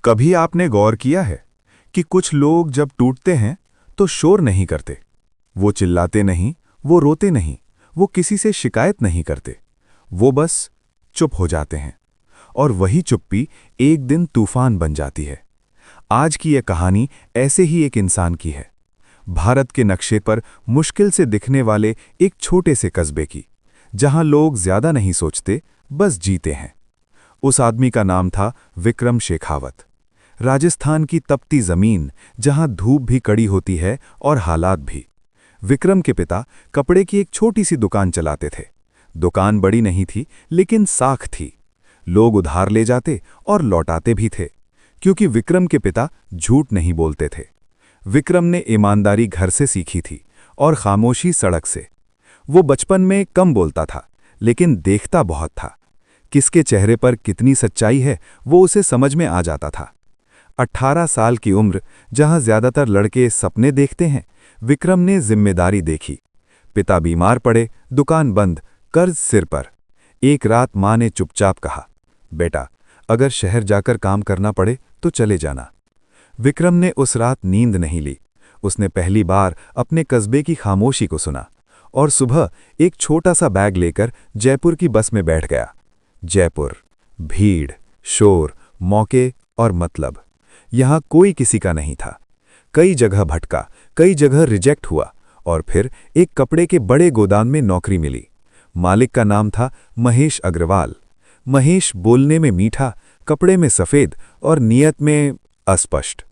कभी आपने गौर किया है कि कुछ लोग जब टूटते हैं तो शोर नहीं करते। वो चिल्लाते नहीं, वो रोते नहीं, वो किसी से शिकायत नहीं करते। वो बस चुप हो जाते हैं और वही चुप्पी एक दिन तूफान बन जाती है। आज की यह कहानी ऐसे ही एक इंसान की है, भारत के नक्शे पर मुश्किल से दिखने वाले एक छोटे से कस्बे की, जहां लोग ज्यादा नहीं सोचते, बस जीते हैं। उस आदमी का नाम था विक्रम शेखावत। राजस्थान की तपती जमीन, जहां धूप भी कड़ी होती है और हालात भी। विक्रम के पिता कपड़े की एक छोटी सी दुकान चलाते थे। दुकान बड़ी नहीं थी, लेकिन साख थी। लोग उधार ले जाते और लौटाते भी थे, क्योंकि विक्रम के पिता झूठ नहीं बोलते थे। विक्रम ने ईमानदारी घर से सीखी थी और खामोशी सड़क से। वो बचपन में कम बोलता था, लेकिन देखता बहुत था। किसके चेहरे पर कितनी सच्चाई है, वो उसे समझ में आ जाता था। 18 साल की उम्र, जहां ज्यादातर लड़के सपने देखते हैं, विक्रम ने जिम्मेदारी देखी। पिता बीमार पड़े, दुकान बंद, कर्ज सिर पर। एक रात मां ने चुपचाप कहा, बेटा, अगर शहर जाकर काम करना पड़े तो चले जाना। विक्रम ने उस रात नींद नहीं ली। उसने पहली बार अपने कस्बे की खामोशी को सुना और सुबह एक छोटा सा बैग लेकर जयपुर की बस में बैठ गया। जयपुर, भीड़, शोर, मौके और मतलब। यहां कोई किसी का नहीं था। कई जगह भटका, कई जगह रिजेक्ट हुआ और फिर एक कपड़े के बड़े गोदाम में नौकरी मिली। मालिक का नाम था महेश अग्रवाल। महेश बोलने में मीठा, कपड़े में सफेद और नियत में अस्पष्ट।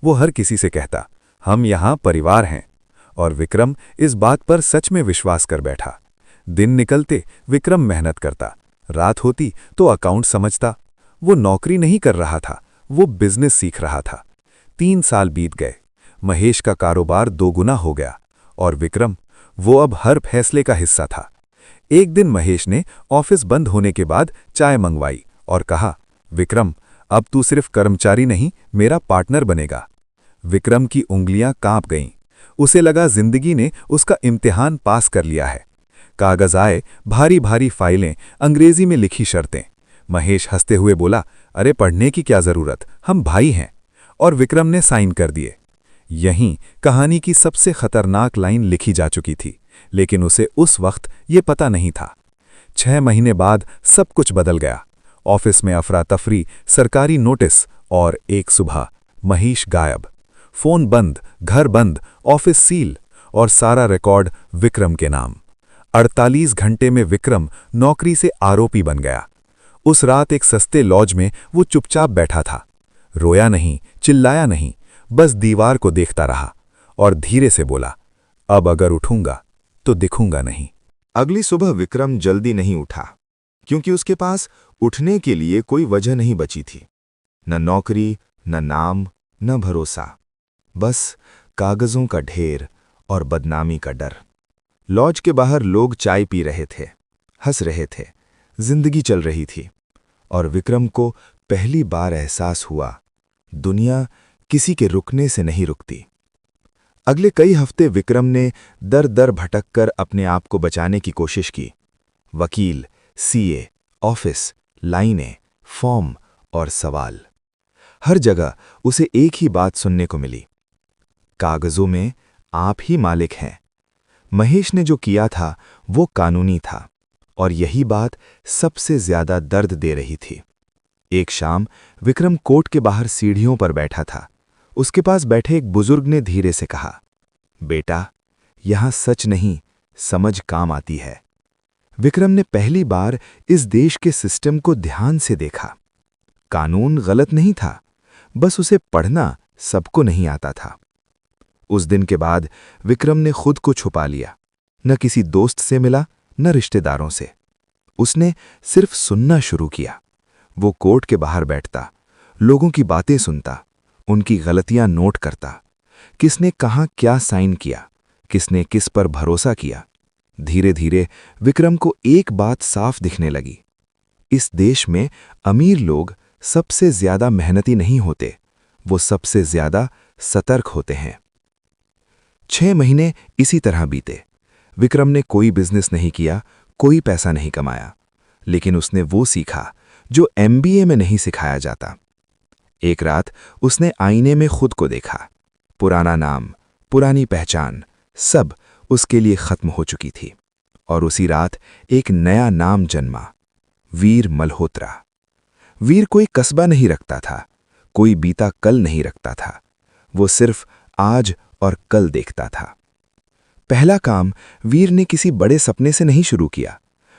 वो हर किसी से कहता, हम यहां परिवार हैं। और विक्रम इस बात पर सच में विश्वास कर बैठा। दिन निकलते विक्रम मेहनत करता, रात होती तो अकाउंट समझता। वो नौकरी नहीं कर रहा था, वो बिजनेस सीख रहा था। 3 साल बीत गए। महेश का कारोबार 2 गुना हो गया और विक्रम, वो अब हर फैसले का हिस्सा था। एक दिन महेश ने ऑफिस बंद होने के बाद चाय मंगवाई और कहा, विक्रम, अब तू सिर्फ कर्मचारी नहीं, मेरा पार्टनर बनेगा। विक्रम की उंगलियां कांप गईं। उसे लगा जिंदगी ने उसका इम्तिहान पास कर लिया है। कागज आए, भारी भारी फाइलें, अंग्रेजी में लिखी शर्तें। महेश हंसते हुए बोला, अरे पढ़ने की क्या जरूरत, हम भाई हैं। और विक्रम ने साइन कर दिए। यहीं कहानी की सबसे खतरनाक लाइन लिखी जा चुकी थी, लेकिन उसे उस वक्त ये पता नहीं था। 6 महीने बाद सब कुछ बदल गया। ऑफिस में अफरा तफरी, सरकारी नोटिस और एक सुबह महेश गायब। फोन बंद, घर बंद, ऑफिस सील और सारा रिकॉर्ड विक्रम के नाम। 48 घंटे में विक्रम नौकरी से आरोपी बन गया। उस रात एक सस्ते लॉज में वो चुपचाप बैठा था। रोया नहीं, चिल्लाया नहीं, बस दीवार को देखता रहा और धीरे से बोला, अब अगर उठूंगा तो दिखूंगा नहीं। अगली सुबह विक्रम जल्दी नहीं उठा, क्योंकि उसके पास उठने के लिए कोई वजह नहीं बची थी। न नौकरी, न नाम, न भरोसा, बस कागजों का ढेर और बदनामी का डर। लॉज के बाहर लोग चाय पी रहे थे, हंस रहे थे, जिंदगी चल रही थी। और विक्रम को पहली बार एहसास हुआ, दुनिया किसी के रुकने से नहीं रुकती। अगले कई हफ्ते विक्रम ने दर दर भटककर अपने आप को बचाने की कोशिश की। वकील, सीए, ऑफिस, लाइनें, फॉर्म और सवाल। हर जगह उसे एक ही बात सुनने को मिली, कागजों में आप ही मालिक हैं। महेश ने जो किया था वो कानूनी था, और यही बात सबसे ज्यादा दर्द दे रही थी। एक शाम विक्रम कोर्ट के बाहर सीढ़ियों पर बैठा था। उसके पास बैठे एक बुजुर्ग ने धीरे से कहा, बेटा, यहां सच नहीं, समझ काम आती है। विक्रम ने पहली बार इस देश के सिस्टम को ध्यान से देखा। कानून गलत नहीं था, बस उसे पढ़ना सबको नहीं आता था। उस दिन के बाद विक्रम ने खुद को छुपा लिया। न किसी दोस्त से मिला, न रिश्तेदारों से। उसने सिर्फ सुनना शुरू किया। वो कोर्ट के बाहर बैठता, लोगों की बातें सुनता, उनकी गलतियां नोट करता। किसने कहां क्या साइन किया, किसने किस पर भरोसा किया। धीरे धीरे विक्रम को एक बात साफ दिखने लगी, इस देश में अमीर लोग सबसे ज्यादा मेहनती नहीं होते, वो सबसे ज्यादा सतर्क होते हैं। 6 महीने इसी तरह बीते। विक्रम ने कोई बिजनेस नहीं किया, कोई पैसा नहीं कमाया, लेकिन उसने वो सीखा जो एमबीए में नहीं सिखाया जाता। एक रात उसने आईने में खुद को देखा। पुराना नाम, पुरानी पहचान, सब उसके लिए खत्म हो चुकी थी। और उसी रात एक नया नाम जन्मा, वीर मल्होत्रा। वीर कोई कस्बा नहीं रखता था, कोई बीता कल नहीं रखता था। वो सिर्फ आज और कल देखता था। पहला काम वीर ने किसी बड़े सपने से नहीं शुरू किया।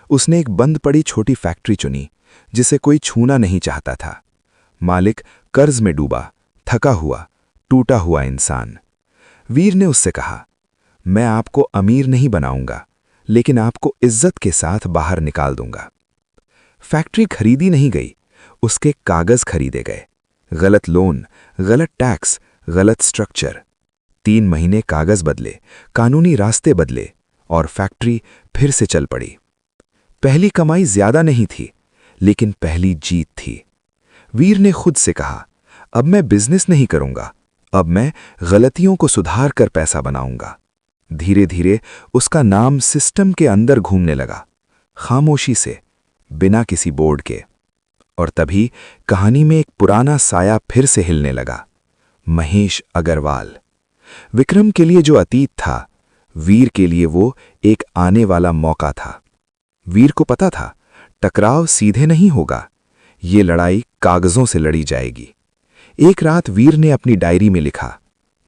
उसने एक बंद पड़ी छोटी फैक्ट्री चुनी, जिसे कोई छूना नहीं चाहता था। मालिक कर्ज में डूबा, थका हुआ, टूटा हुआ इंसान। वीर ने उससे कहा, मैं आपको अमीर नहीं बनाऊंगा, लेकिन आपको इज्जत के साथ बाहर निकाल दूंगा। फैक्ट्री खरीदी नहीं गई, उसके कागज खरीदे गए। गलत लोन, गलत टैक्स, गलत स्ट्रक्चर। 3 महीने कागज बदले, कानूनी रास्ते बदले, और फैक्ट्री फिर से चल पड़ी। पहली कमाई ज्यादा नहीं थी, लेकिन पहली जीत थी। वीर ने खुद से कहा, अब मैं बिजनेस नहीं करूंगा, अब मैं गलतियों को सुधार कर पैसा बनाऊंगा। धीरे धीरे उसका नाम सिस्टम के अंदर घूमने लगा, खामोशी से, बिना किसी बोर्ड के। और तभी कहानी में एक पुराना साया फिर से हिलने लगा, महेश अग्रवाल। विक्रम के लिए जो अतीत था, वीर के लिए वो एक आने वाला मौका था। वीर को पता था, टकराव सीधे नहीं होगा, ये लड़ाई कागजों से लड़ी जाएगी। एक रात वीर ने अपनी डायरी में लिखा,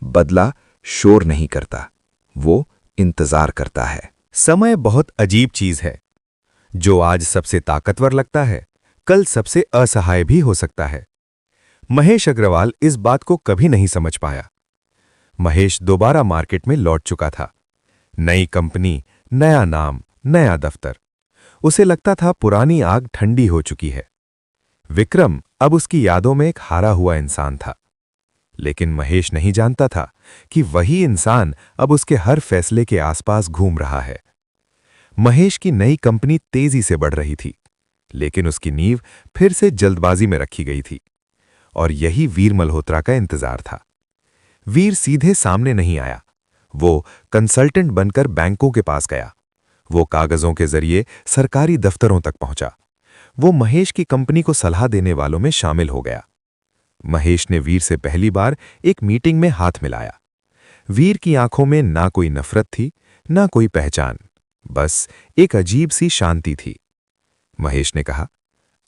बदला शोर नहीं करता, वो इंतजार करता है। समय बहुत अजीब चीज है। जो आज सबसे ताकतवर लगता है, कल सबसे असहाय भी हो सकता है। महेश अग्रवाल इस बात को कभी नहीं समझ पाया। महेश दोबारा मार्केट में लौट चुका था। नई कंपनी, नया नाम, नया दफ्तर। उसे लगता था पुरानी आग ठंडी हो चुकी है। विक्रम अब उसकी यादों में एक हारा हुआ इंसान था। लेकिन महेश नहीं जानता था कि वही इंसान अब उसके हर फैसले के आसपास घूम रहा है। महेश की नई कंपनी तेजी से बढ़ रही थी, लेकिन उसकी नींव फिर से जल्दबाजी में रखी गई थी। और यही वीर मल्होत्रा का इंतजार था। वीर सीधे सामने नहीं आया, वो कंसल्टेंट बनकर बैंकों के पास गया। वो कागजों के जरिए सरकारी दफ्तरों तक पहुंचा। वो महेश की कंपनी को सलाह देने वालों में शामिल हो गया। महेश ने वीर से पहली बार एक मीटिंग में हाथ मिलाया। वीर की आंखों में ना कोई नफरत थी, ना कोई पहचान, बस एक अजीब सी शांति थी। महेश ने कहा,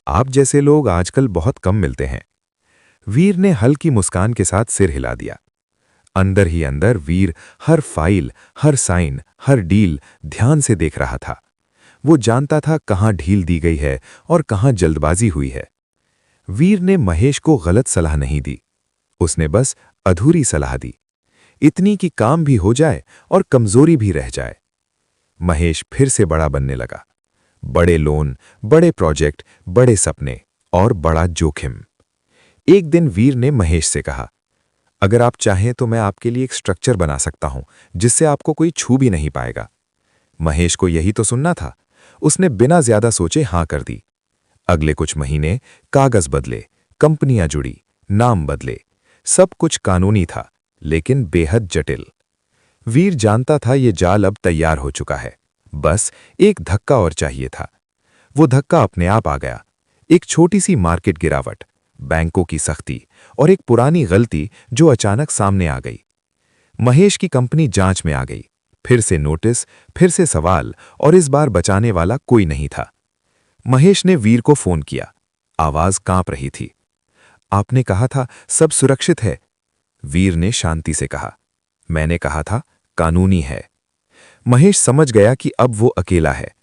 आप जैसे लोग आजकल बहुत कम मिलते हैं। वीर ने हल्की मुस्कान के साथ सिर हिला दिया। अंदर ही अंदर वीर हर फाइल, हर साइन, हर डील ध्यान से देख रहा था। वो जानता था कहां ढील दी गई है और कहां जल्दबाजी हुई है। वीर ने महेश को गलत सलाह नहीं दी, उसने बस अधूरी सलाह दी, इतनी कि काम भी हो जाए और कमजोरी भी रह जाए। महेश फिर से बड़ा बनने लगा। बड़े लोन, बड़े प्रोजेक्ट, बड़े सपने और बड़ा जोखिम। एक दिन वीर ने महेश से कहा, अगर आप चाहें तो मैं आपके लिए एक स्ट्रक्चर बना सकता हूं जिससे आपको कोई छू भी नहीं पाएगा। महेश को यही तो सुनना था। उसने बिना ज्यादा सोचे हां कर दी। अगले कुछ महीने कागज बदले, कंपनियां जुड़ी, नाम बदले, सब कुछ कानूनी था, लेकिन बेहद जटिल। वीर जानता था ये जाल अब तैयार हो चुका है, बस एक धक्का और चाहिए था। वो धक्का अपने आप आ गया। एक छोटी सी मार्केट गिरावट, बैंकों की सख्ती और एक पुरानी गलती जो अचानक सामने आ गई। महेश की कंपनी जांच में आ गई। फिर से नोटिस, फिर से सवाल, और इस बार बचाने वाला कोई नहीं था। महेश ने वीर को फोन किया। आवाज कांप रही थी। आपने कहा था सब सुरक्षित है। वीर ने शांति से कहा, मैंने कहा था कानूनी है। महेश समझ गया कि अब वो अकेला है।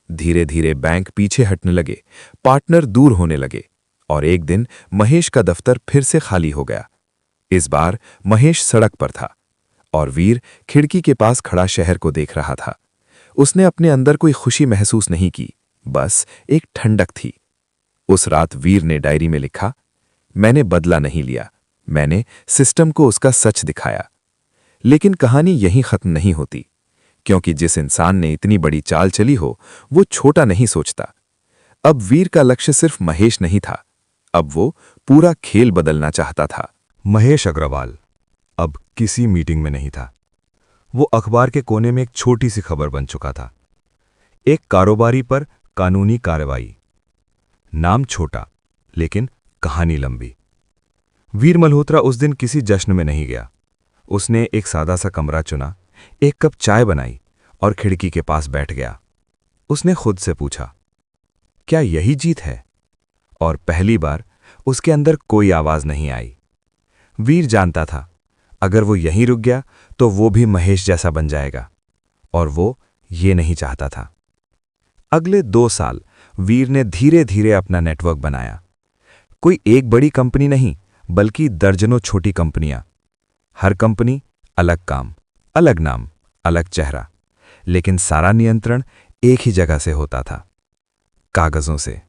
धीरे धीरे बैंक पीछे हटने लगे, पार्टनर दूर होने लगे, और एक दिन महेश का दफ्तर फिर से खाली हो गया। इस बार महेश सड़क पर था और वीर खिड़की के पास खड़ा शहर को देख रहा था। उसने अपने अंदर कोई खुशी महसूस नहीं की, बस एक ठंडक थी। उस रात वीर ने डायरी में लिखा, मैंने बदला नहीं लिया, मैंने सिस्टम को उसका सच दिखाया। लेकिन कहानी यहीं खत्म नहीं होती, क्योंकि जिस इंसान ने इतनी बड़ी चाल चली हो, वो छोटा नहीं सोचता। अब वीर का लक्ष्य सिर्फ महेश नहीं था, अब वो पूरा खेल बदलना चाहता था। महेश अग्रवाल अब किसी मीटिंग में नहीं था। वो अखबार के कोने में एक छोटी सी खबर बन चुका था। एक कारोबारी पर कानूनी कार्रवाई। नाम छोटा, लेकिन कहानी लंबी। वीर मल्होत्रा उस दिन किसी जश्न में नहीं गया। उसने एक सादा सा कमरा चुना, एक कप चाय बनाई और खिड़की के पास बैठ गया। उसने खुद से पूछा, क्या यही जीत है? और पहली बार उसके अंदर कोई आवाज नहीं आई। वीर जानता था, अगर वो यहीं रुक गया तो वो भी महेश जैसा बन जाएगा, और वो ये नहीं चाहता था। अगले 2 साल वीर ने धीरे धीरे अपना नेटवर्क बनाया। कोई एक बड़ी कंपनी नहीं, बल्कि दर्जनों छोटी कंपनियां। हर कंपनी अलग काम, अलग नाम, अलग चेहरा, लेकिन सारा नियंत्रण एक ही जगह से होता था, कागजों से।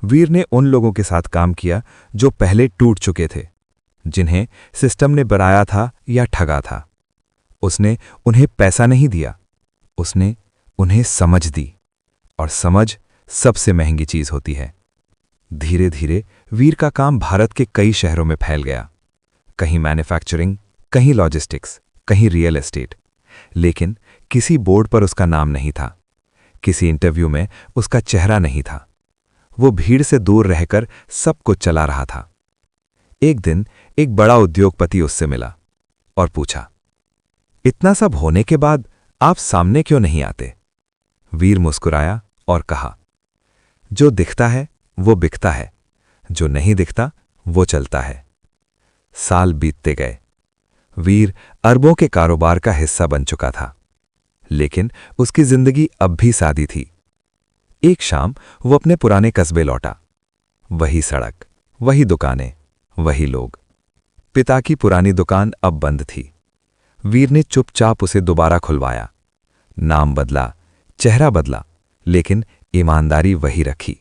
वीर ने उन लोगों के साथ काम किया जो पहले टूट चुके थे, जिन्हें सिस्टम ने बनाया था या ठगा था। उसने उन्हें पैसा नहीं दिया, उसने उन्हें समझ दी, और समझ सबसे महंगी चीज होती है। धीरे धीरे वीर का काम भारत के कई शहरों में फैल गया, कहीं मैन्युफैक्चरिंग, कहीं लॉजिस्टिक्स, कहीं रियल एस्टेट। लेकिन किसी बोर्ड पर उसका नाम नहीं था, किसी इंटरव्यू में उसका चेहरा नहीं था। वो भीड़ से दूर रहकर सब कुछ चला रहा था। एक दिन एक बड़ा उद्योगपति उससे मिला और पूछा, इतना सब होने के बाद आप सामने क्यों नहीं आते? वीर मुस्कुराया और कहा, जो दिखता है वो बिकता है, जो नहीं दिखता वो चलता है। साल बीतते गए। वीर अरबों के कारोबार का हिस्सा बन चुका था, लेकिन उसकी जिंदगी अब भी सादी थी। एक शाम वो अपने पुराने कस्बे लौटा। वही सड़क, वही दुकानें, वही लोग। पिता की पुरानी दुकान अब बंद थी। वीर ने चुपचाप उसे दोबारा खुलवाया। नाम बदला, चेहरा बदला, लेकिन ईमानदारी वही रखी।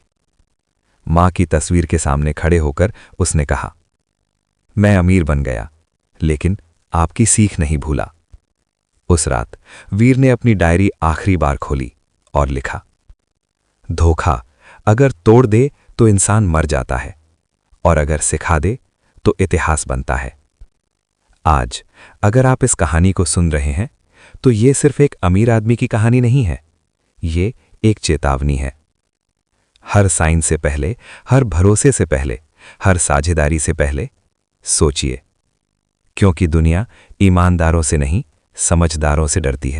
मां की तस्वीर के सामने खड़े होकर उसने कहा, मैं अमीर बन गया, लेकिन आपकी सीख नहीं भूला। उस रात वीर ने अपनी डायरी आखिरी बार खोली और लिखा, धोखा अगर तोड़ दे तो इंसान मर जाता है, और अगर सिखा दे तो इतिहास बनता है। आज अगर आप इस कहानी को सुन रहे हैं तो ये सिर्फ एक अमीर आदमी की कहानी नहीं है, ये एक चेतावनी है। हर साइन से पहले, हर भरोसे से पहले, हर साझेदारी से पहले सोचिए, क्योंकि दुनिया ईमानदारों से नहीं, समझदारों से डरती है।